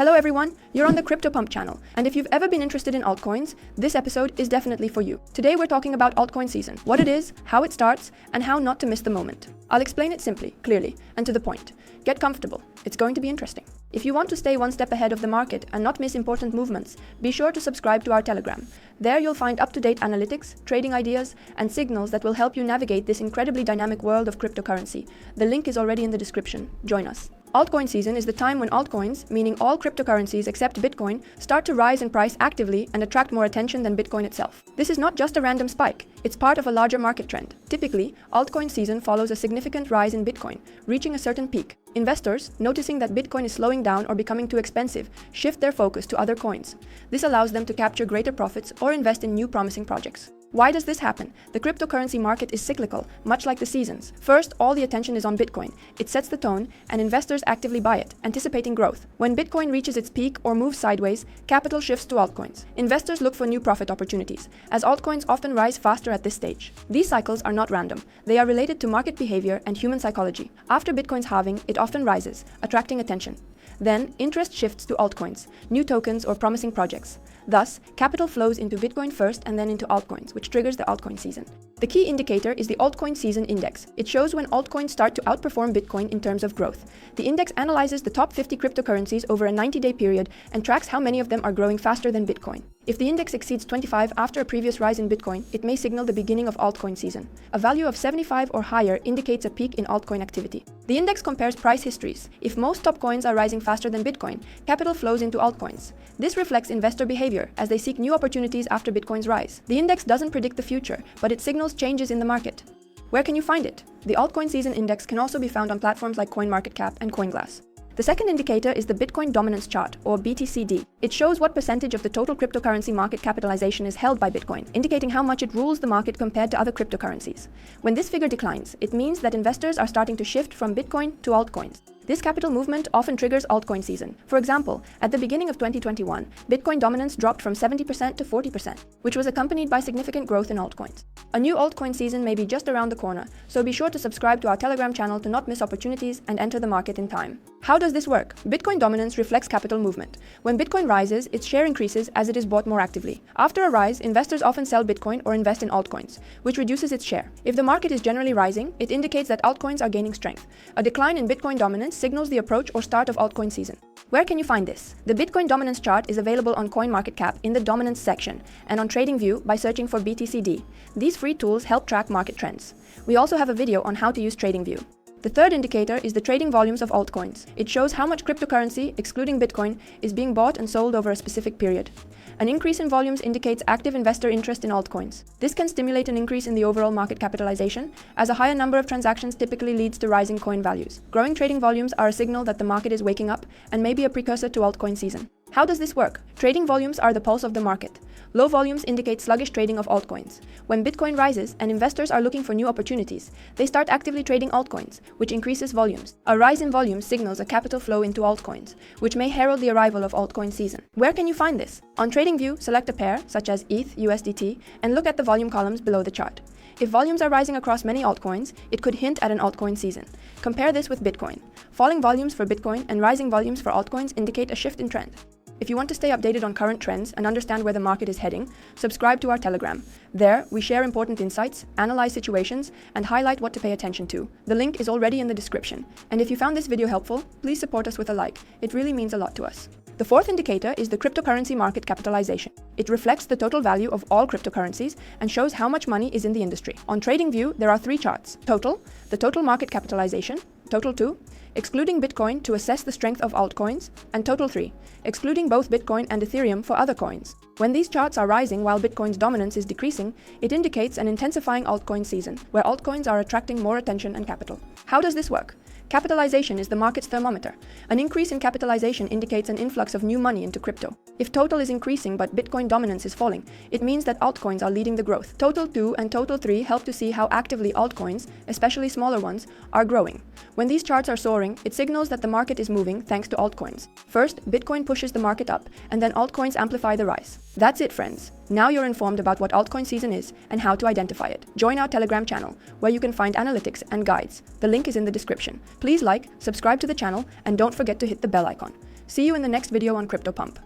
Hello everyone, you're on the Crypto Pump channel, and if you've ever been interested in altcoins, this episode is definitely for you. Today we're talking about altcoin season, what it is, how it starts, and how not to miss the moment. I'll explain it simply, clearly, and to the point. Get comfortable, it's going to be interesting. If you want to stay one step ahead of the market and not miss important movements, be sure to subscribe to our Telegram. There you'll find up-to-date analytics, trading ideas, and signals that will help you navigate this incredibly dynamic world of cryptocurrency. The link is already in the description. Join us. Altcoin season is the time when altcoins, meaning all cryptocurrencies except Bitcoin, start to rise in price actively and attract more attention than Bitcoin itself. This is not just a random spike, it's part of a larger market trend. Typically, altcoin season follows a significant rise in Bitcoin, reaching a certain peak. Investors, noticing that Bitcoin is slowing down or becoming too expensive, shift their focus to other coins. This allows them to capture greater profits or invest in new promising projects. Why does this happen? The cryptocurrency market is cyclical, much like the seasons. First, all the attention is on Bitcoin. It sets the tone, and investors actively buy it, anticipating growth. When Bitcoin reaches its peak or moves sideways, capital shifts to altcoins. Investors look for new profit opportunities, as altcoins often rise faster at this stage. These cycles are not random. They are related to market behavior and human psychology. After Bitcoin's halving, it often rises, attracting attention. Then, interest shifts to altcoins, new tokens or promising projects. Thus, capital flows into Bitcoin first and then into altcoins, which triggers the altcoin season. The key indicator is the Altseason Index. It shows when altcoins start to outperform Bitcoin in terms of growth. The index analyzes the top 50 cryptocurrencies over a 90-day period and tracks how many of them are growing faster than Bitcoin. If the index exceeds 25 after a previous rise in Bitcoin, it may signal the beginning of altcoin season. A value of 75 or higher indicates a peak in altcoin activity. The index compares price histories. If most top coins are rising faster than Bitcoin, capital flows into altcoins. This reflects investor behavior as they seek new opportunities after Bitcoin's rise. The index doesn't predict the future, but it signals changes in the market. Where can you find it? The Altseason Index can also be found on platforms like CoinMarketCap and CoinGlass. The second indicator is the Bitcoin Dominance Chart, or BTCD. It shows what percentage of the total cryptocurrency market capitalization is held by Bitcoin, indicating how much it rules the market compared to other cryptocurrencies. When this figure declines, it means that investors are starting to shift from Bitcoin to altcoins. This capital movement often triggers altcoin season. For example, at the beginning of 2021, Bitcoin dominance dropped from 70% to 40%, which was accompanied by significant growth in altcoins. A new altcoin season may be just around the corner, so be sure to subscribe to our Telegram channel to not miss opportunities and enter the market in time. How does this work? Bitcoin dominance reflects capital movement. When Bitcoin rises, its share increases as it is bought more actively. After a rise, investors often sell Bitcoin or invest in altcoins, which reduces its share. If the market is generally rising, it indicates that altcoins are gaining strength. A decline in Bitcoin dominance signals the approach or start of altcoin season. Where can you find this? The Bitcoin Dominance Chart is available on CoinMarketCap in the Dominance section and on TradingView by searching for BTCD. These free tools help track market trends. We also have a video on how to use TradingView. The third indicator is the trading volumes of altcoins. It shows how much cryptocurrency, excluding Bitcoin, is being bought and sold over a specific period. An increase in volumes indicates active investor interest in altcoins. This can stimulate an increase in the overall market capitalization, as a higher number of transactions typically leads to rising coin values. Growing trading volumes are a signal that the market is waking up and may be a precursor to altcoin season. How does this work? Trading volumes are the pulse of the market. Low volumes indicate sluggish trading of altcoins. When Bitcoin rises and investors are looking for new opportunities, they start actively trading altcoins, which increases volumes. A rise in volume signals a capital flow into altcoins, which may herald the arrival of altcoin season. Where can you find this? On TradingView, select a pair, such as ETH, USDT, and look at the volume columns below the chart. If volumes are rising across many altcoins, it could hint at an altcoin season. Compare this with Bitcoin. Falling volumes for Bitcoin and rising volumes for altcoins indicate a shift in trend. If you want to stay updated on current trends and understand where the market is heading, subscribe to our Telegram. There, we share important insights, analyze situations, and highlight what to pay attention to. The link is already in the description. And if you found this video helpful, please support us with a like. It really means a lot to us. The fourth indicator is the cryptocurrency market capitalization. It reflects the total value of all cryptocurrencies and shows how much money is in the industry. On TradingView, there are three charts: Total, the total market capitalization, TOTAL2, excluding Bitcoin to assess the strength of altcoins, and TOTAL3, excluding both Bitcoin and Ethereum for other coins. When these charts are rising while Bitcoin's dominance is decreasing, it indicates an intensifying altcoin season, where altcoins are attracting more attention and capital. How does this work? Capitalization is the market's thermometer. An increase in capitalization indicates an influx of new money into crypto. If total is increasing but Bitcoin dominance is falling, it means that altcoins are leading the growth. TOTAL2 and TOTAL3 help to see how actively altcoins, especially smaller ones, are growing. When these charts are soaring, it signals that the market is moving thanks to altcoins. First, Bitcoin pushes the market up, and then altcoins amplify the rise. That's it, friends. Now you're informed about what altcoin season is and how to identify it. Join our Telegram channel, where you can find analytics and guides. The link is in the description. Please like, subscribe to the channel, and don't forget to hit the bell icon. See you in the next video on Crypto Pump.